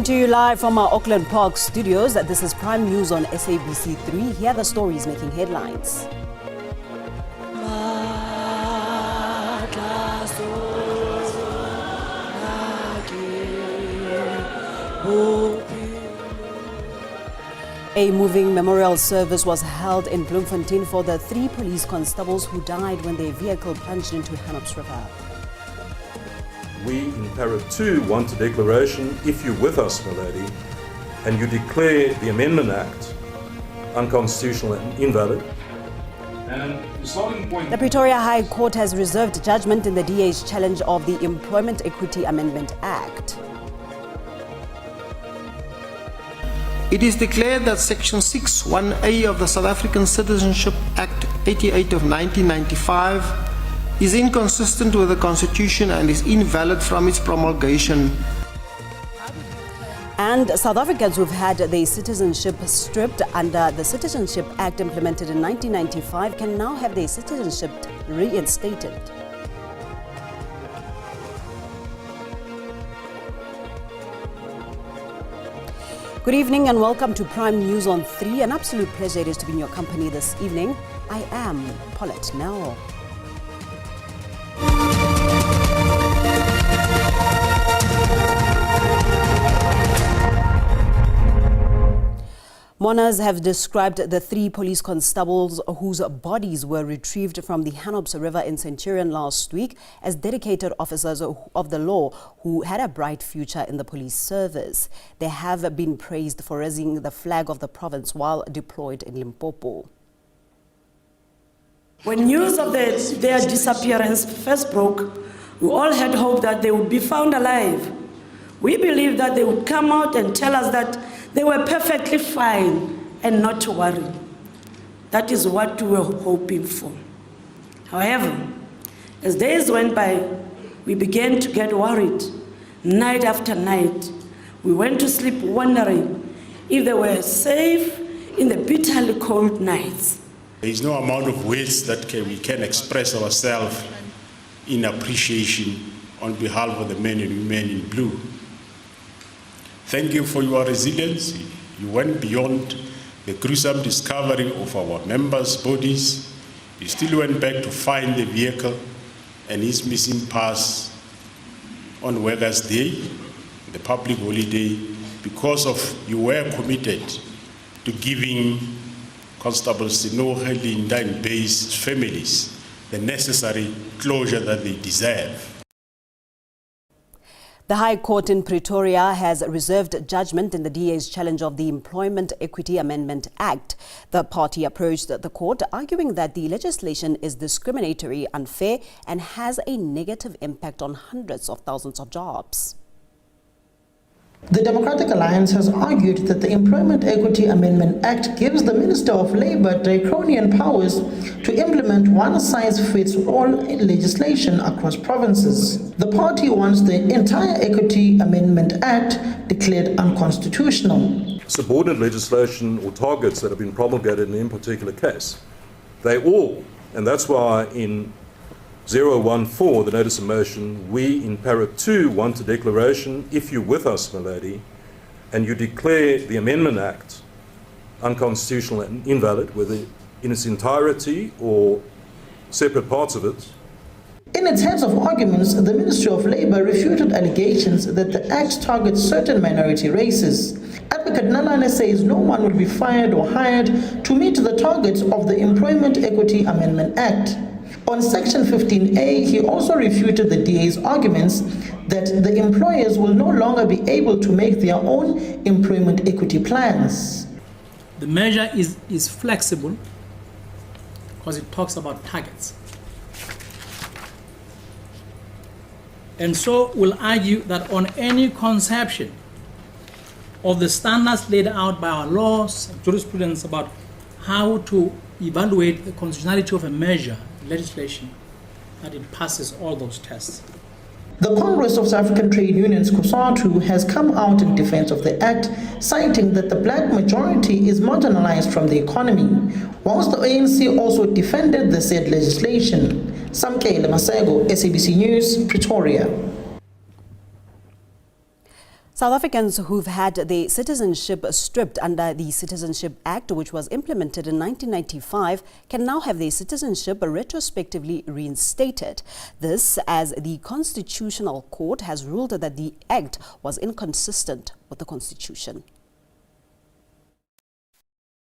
Coming to you live from our Auckland Park studios, this is Prime News on SABC 3. Here are the stories making headlines. A moving memorial service was held in Bloemfontein for the 3 police constables who died when their vehicle plunged into Hanops River. We in Para 2 want a declaration, if you're with us, my lady, and you declare the Amendment Act unconstitutional and invalid. And the starting point... The Pretoria High Court has reserved judgment in the DA's challenge of the Employment Equity Amendment Act. It is declared that Section 6(1)(a) of the South African Citizenship Act 88 of 1995 is inconsistent with the Constitution and is invalid from its promulgation. And South Africans who've had their citizenship stripped under the Citizenship Act implemented in 1995 can now have their citizenship reinstated. Good evening and welcome to Prime News on 3. An absolute pleasure it is to be in your company this evening. I am Paulette Nell. Mourners have described the 3 police constables whose bodies were retrieved from the Hanops River in Centurion last week as dedicated officers of the law who had a bright future in the police service. They have been praised for raising the flag of the province while deployed in Limpopo. When news of their disappearance first broke, we all had hope that they would be found alive. We believed that they would come out and tell us that they were perfectly fine and not to worry. That is what we were hoping for. However, as days went by, we began to get worried. Night after night, we went to sleep wondering if they were safe in the bitterly cold nights. There is no amount of words that we can express ourselves in appreciation on behalf of the men and women in blue. Thank you for your resilience. You went beyond the gruesome discovery of our members' bodies. You still went back to find the vehicle and its missing parts on Workers' Day, the public holiday, because you were committed to giving Constables Sinohe, Linda and Bay's families the necessary closure that they deserve. The High Court in Pretoria has reserved judgment in the DA's challenge of the Employment Equity Amendment Act. The party approached the court arguing that the legislation is discriminatory, unfair and has a negative impact on hundreds of thousands of jobs. The Democratic Alliance has argued that the Employment Equity Amendment Act gives the Minister of Labour draconian powers to implement one-size-fits-all legislation across provinces. The party wants the entire Equity Amendment Act declared unconstitutional. Subordinate legislation or targets that have been promulgated in any particular case, they all, and that's why in 014, the notice of motion, we in Para 2 want a declaration, if you're with us, my lady, and you declare the Amendment Act unconstitutional and invalid, whether in its entirety or separate parts of it. In its heads of arguments, the Ministry of Labour refuted allegations that the Act targets certain minority races. Advocate Nalane says no one will be fired or hired to meet the targets of the Employment Equity Amendment Act. On Section 15A, he also refuted the DA's arguments that the employers will no longer be able to make their own employment equity plans. The measure is flexible because it talks about targets. And so we'll argue that on any conception of the standards laid out by our laws and jurisprudence about how to evaluate the constitutionality of a measure, legislation, that it passes all those tests. The Congress of South African Trade Unions, COSATU, has come out in defense of the Act, citing that the black majority is marginalized from the economy, whilst the ANC also defended the said legislation. Samkele Masego, SABC News, Pretoria. South Africans who've had their citizenship stripped under the Citizenship Act, which was implemented in 1995, can now have their citizenship retrospectively reinstated. This as the Constitutional Court has ruled that the Act was inconsistent with the Constitution.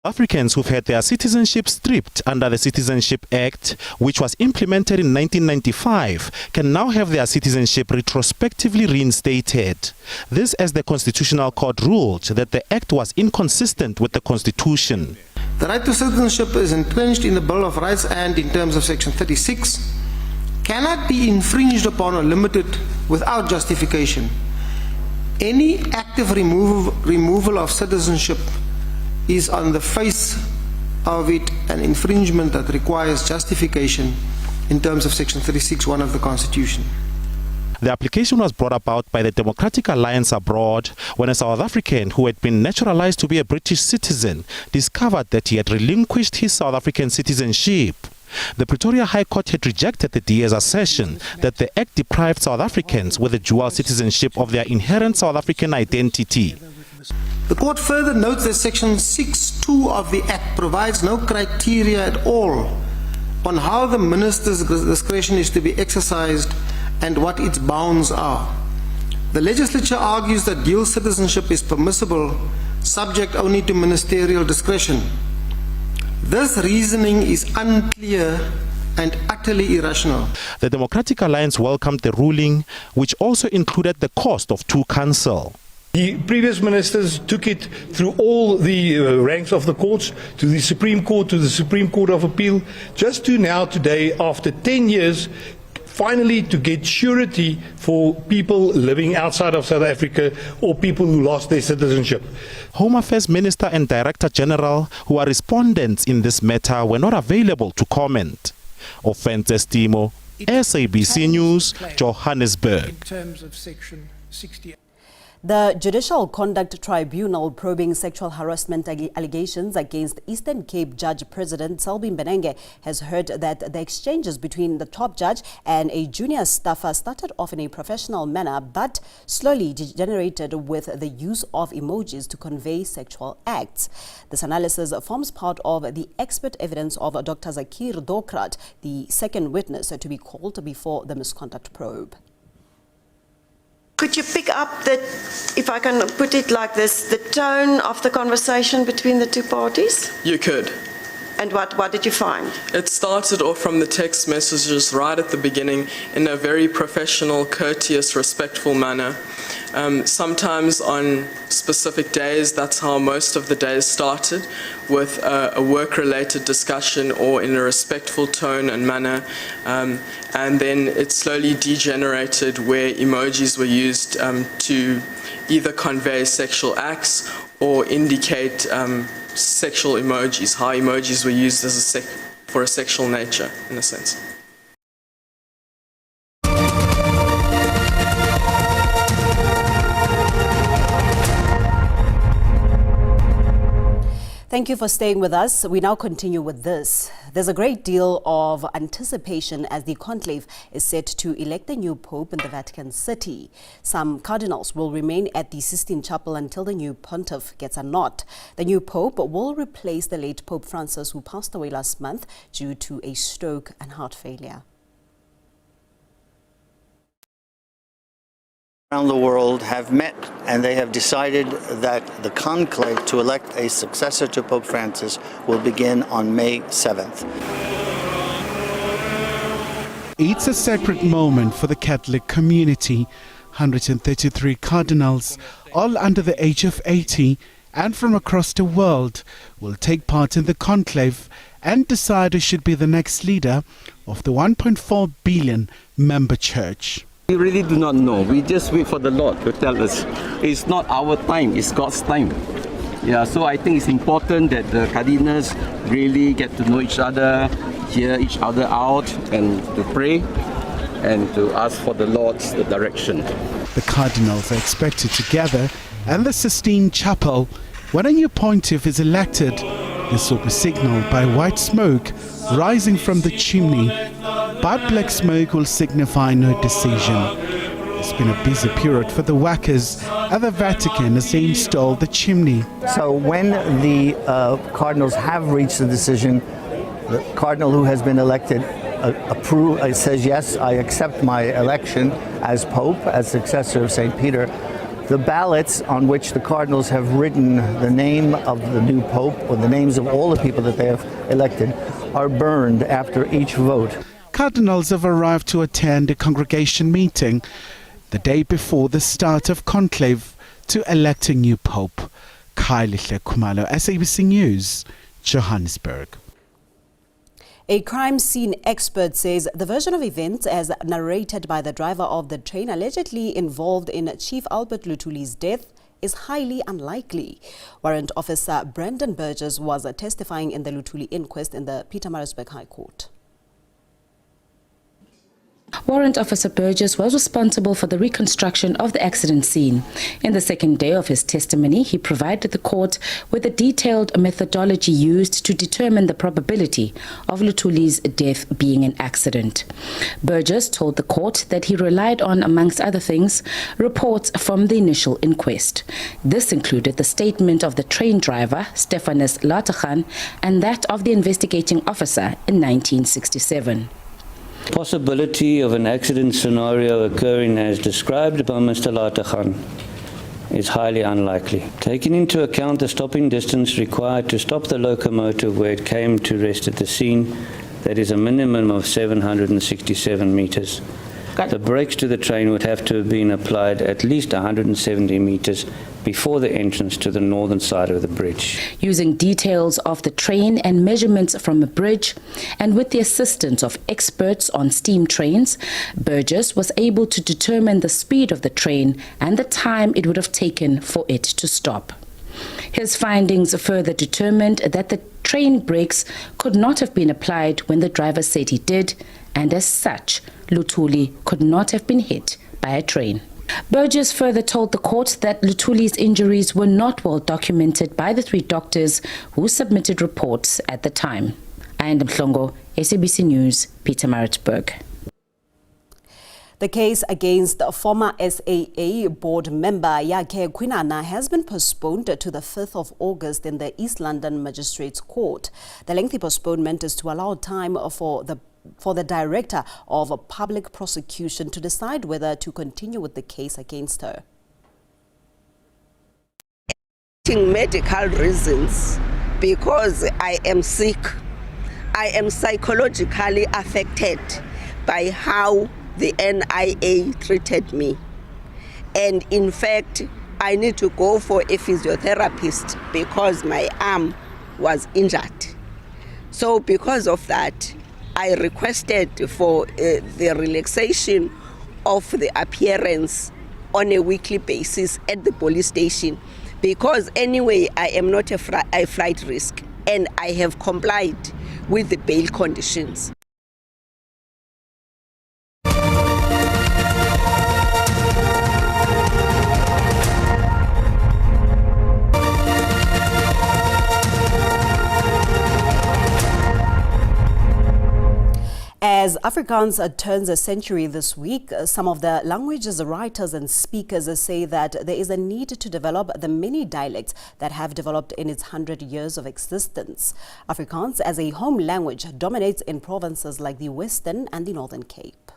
Africans who've had their citizenship stripped under the Citizenship Act, which was implemented in 1995, can now have their citizenship retrospectively reinstated. This as the Constitutional Court ruled that the Act was inconsistent with the Constitution. The right to citizenship is entrenched in the Bill of Rights and in terms of Section 36, cannot be infringed upon or limited without justification. Any active removal of citizenship is on the face of it an infringement that requires justification in terms of Section 36(1) of the Constitution. The application was brought about by the Democratic Alliance Abroad when a South African who had been naturalized to be a British citizen discovered that he had relinquished his South African citizenship. The Pretoria High Court had rejected the DA's assertion that the Act deprived South Africans with a dual citizenship of their inherent South African identity. The court further notes that Section 6(2) of the Act provides no criteria at all on how the minister's discretion is to be exercised and what its bounds are. The legislature argues that dual citizenship is permissible, subject only to ministerial discretion. This reasoning is unclear and utterly irrational. The Democratic Alliance welcomed the ruling, which also included the cost of two counsel. The previous ministers took it through all the ranks of the courts, to the Supreme Court, to the Supreme Court of Appeal, just to now today, after 10 years, finally to get surety for people living outside of South Africa or people who lost their citizenship. Home Affairs Minister and Director General, who are respondents in this matter, were not available to comment. Offences Timo, SABC News, Johannesburg. In terms of Section 60. The Judicial Conduct Tribunal probing sexual harassment allegations against Eastern Cape Judge President Selby Mbenenge has heard that the exchanges between the top judge and a junior staffer started off in a professional manner but slowly degenerated with the use of emojis to convey sexual acts. This analysis forms part of the expert evidence of Dr. Zakir Dokrat, the second witness to be called before the misconduct probe. Could you pick up the, if I can put it like this, the tone of the conversation between the two parties? You could. And what did you find? It started off from the text messages right at the beginning in a very professional, courteous, respectful manner. Sometimes on specific days, that's how most of the days started, with a work-related discussion or in a respectful tone and manner. And then it slowly degenerated where emojis were used to either convey sexual acts or indicate sexual emojis, how emojis were used as for a sexual nature, in a sense. Thank you for staying with us. We now continue with this. There's a great deal of anticipation as the Conclave is set to elect the new Pope in the Vatican City. Some cardinals will remain at the Sistine Chapel until the new pontiff gets a nod. The new Pope will replace the late Pope Francis, who passed away last month due to a stroke and heart failure. Around the world have met and they have decided that the conclave to elect a successor to Pope Francis will begin on May 7th. It's a sacred moment for the Catholic community. 133 cardinals, all under the age of 80 and from across the world, will take part in the conclave and decide who should be the next leader of the 1.4 billion member church. We really do not know. We just wait for the Lord to tell us. It's not our time, it's God's time. Yeah, so I think it's important that the cardinals really get to know each other, hear each other out, and to pray and to ask for the Lord's direction. The cardinals are expected to gather at the Sistine Chapel. When a new pontiff is elected, this will be signaled by white smoke rising from the chimney, but black smoke will signify no decision. It's been a busy period for the workers at the Vatican as they install the chimney. So when the cardinals have reached the decision, the cardinal who has been elected says, yes, I accept my election as Pope, as successor of St. Peter. The ballots on which the cardinals have written the name of the new Pope, or the names of all the people that they have elected, are burned after each vote. Cardinals have arrived to attend a congregation meeting the day before the start of Conclave to elect a new Pope. Kylie Kumalo, SABC News, Johannesburg. A crime scene expert says the version of events as narrated by the driver of the train allegedly involved in Chief Albert Lutuli's death is highly unlikely. Warrant Officer Brendan Burgess was testifying in the Lutuli inquest in the Pietermaritzburg High Court. Warrant Officer Burgess was responsible for the reconstruction of the accident scene. In the second day of his testimony, he provided the court with a detailed methodology used to determine the probability of Lutuli's death being an accident. Burgess told the court that he relied on, amongst other things, reports from the initial inquest. This included the statement of the train driver, Stephanus Lateghan, and that of the investigating officer in 1967. Possibility of an accident scenario occurring as described by Mr. Lateghan is highly unlikely. Taking into account the stopping distance required to stop the locomotive where it came to rest at the scene, that is a minimum of 767 meters. The brakes to the train would have to have been applied at least 170 meters before the entrance to the northern side of the bridge. Using details of the train and measurements from a bridge, and with the assistance of experts on steam trains, Burgess was able to determine the speed of the train and the time it would have taken for it to stop. His findings further determined that the train brakes could not have been applied when the driver said he did, and as such, Lutuli could not have been hit by a train. Burgess further told the court that Lutuli's injuries were not well documented by the three doctors who submitted reports at the time. Ayanda Mhlongo, SABC News, Pietermaritzburg. The case against former SAA board member Yake Kwinana has been postponed to the 5th of August in the East London Magistrates Court. The lengthy postponement is to allow time for the Director of Public Prosecution to decide whether to continue with the case against her. Medical reasons, because I am sick. I am psychologically affected by how the NIA treated me. And in fact, I need to go for a physiotherapist because my arm was injured. So because of that, I requested for the relaxation of the appearance on a weekly basis at the police station, because anyway I am not a flight risk and I have complied with the bail conditions. As Afrikaans turns a century this week, some of the language's writers and speakers say that there is a need to develop the many dialects that have developed in its 100 years of existence. Afrikaans as a home language dominates in provinces like the Western and the Northern Cape.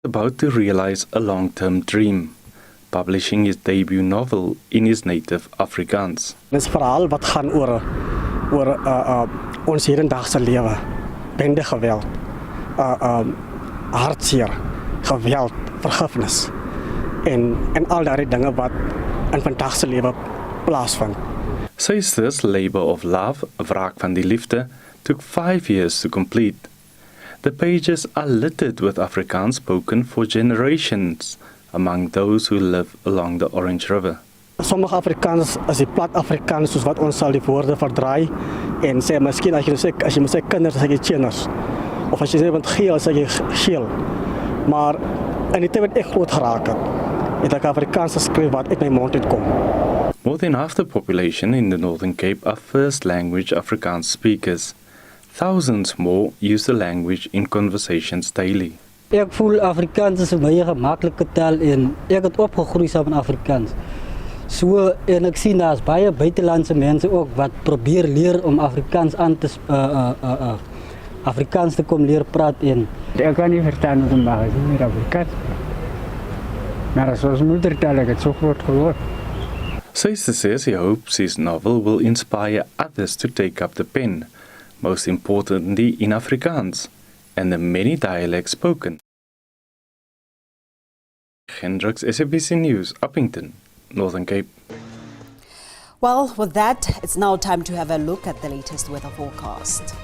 About to realize a long-term dream, publishing his debut novel in his native Afrikaans. Dis verhaal wat gaan oor ons hedendaagse lewe, bende geweld, hartseer, geweld, vergifnis en al daardie dinge wat in vandag se lewe plaasvind. Says this labor of love, wraak van die liefde, took 5 years to complete. The pages are littered with Afrikaans spoken for generations among those who live along the Orange River. Sommige Afrikaans is die plat Afrikaans soos wat ons sal die woorde verdraai en sê miskien as jy moet sê kinders sê jy tieners of as jy sê want geel sê jy geel. Maar in die tyd wat ek groot geraak het ek Afrikaans geskryf wat uit my mond uitkom. More than half the population in the Northern Cape are first language Afrikaans speakers. Thousands more use the language in conversations daily. Ek voel Afrikaans is 'n baie gemaklike taal en ek het opgegroei saam met Afrikaans. So en ek sien daar's baie buitelandse mense ook wat probeer leer om Afrikaans aan te Afrikaans te kom leer praat en ek kan nie verstaan hoe om met Afrikaans. Maar as ons moedertaal ek het so groot geword. Sister says he hopes his novel will inspire others to take up the pen, most importantly in Afrikaans, and the many dialects spoken. Hendricks, SABC News, Uppington, Northern Cape. Well, with that, it's now time to have a look at the latest weather forecast.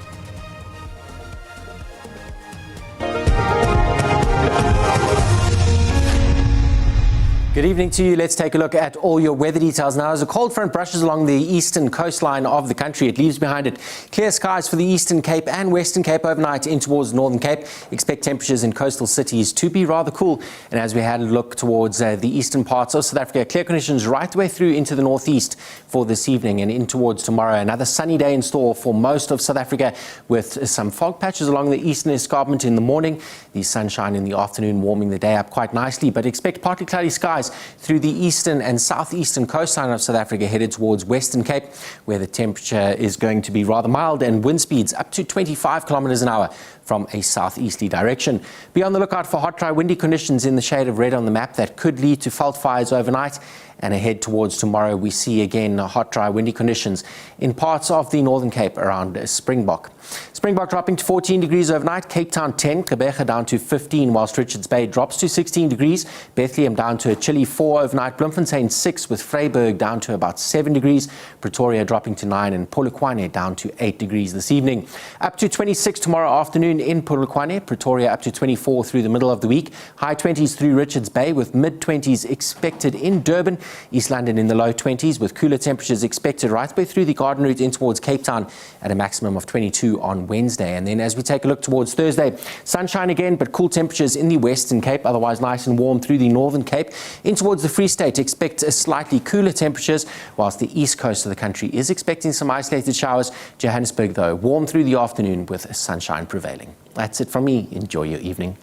Good evening to you. Let's take a look at all your weather details now. As a cold front brushes along the eastern coastline of the country, it leaves behind it clear skies for the Eastern Cape and Western Cape overnight in towards Northern Cape. Expect temperatures in coastal cities to be rather cool. And as we had a look towards the eastern parts of South Africa, clear conditions right the way through into the northeast for this evening and in towards tomorrow. Another sunny day in store for most of South Africa with some fog patches along the eastern escarpment in the morning. The sunshine in the afternoon warming the day up quite nicely, but expect partly cloudy skies through the eastern and southeastern coastline of South Africa headed towards Western Cape, where the temperature is going to be rather mild and wind speeds up to 25 kilometers an hour from a southeasterly direction. Be on the lookout for hot, dry, windy conditions in the shade of red on the map that could lead to fault fires overnight. And ahead towards tomorrow, we see again hot, dry, windy conditions in parts of the Northern Cape around Springbok. Springbok dropping to 14 degrees overnight, Cape Town 10, Gqeberha down to 15, whilst Richards Bay drops to 16 degrees, Bethlehem down to a chilly 4 overnight, Bloemfontein 6 with Vryburg down to about 7 degrees, Pretoria dropping to 9 and Polokwane down to 8 degrees this evening. Up to 26 tomorrow afternoon in Polokwane, Pretoria up to 24 through the middle of the week, high 20s through Richards Bay with mid-20s expected in Durban, East London in the low 20s with cooler temperatures expected right way through the Garden Route in towards Cape Town at a maximum of 22 on Wednesday. And then as we take a look towards Thursday, sunshine again, but cool temperatures in the Western Cape, otherwise nice and warm through the Northern Cape. In towards the Free State, expect slightly cooler temperatures, whilst the east coast of the country is expecting some isolated showers. Johannesburg, though, warm through the afternoon with sunshine prevailing. That's it from me. Enjoy your evening.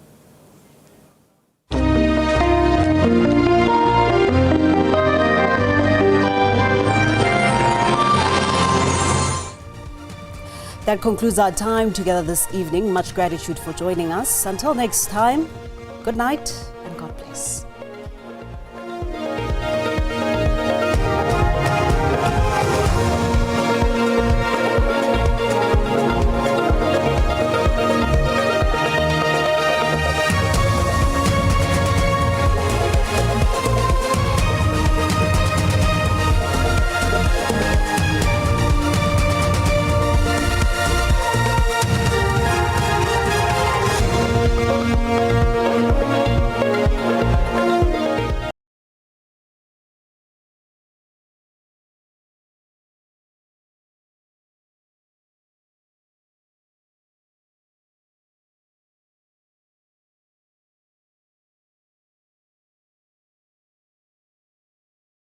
That concludes our time together this evening. Much gratitude for joining us. Until next time, good night and God bless.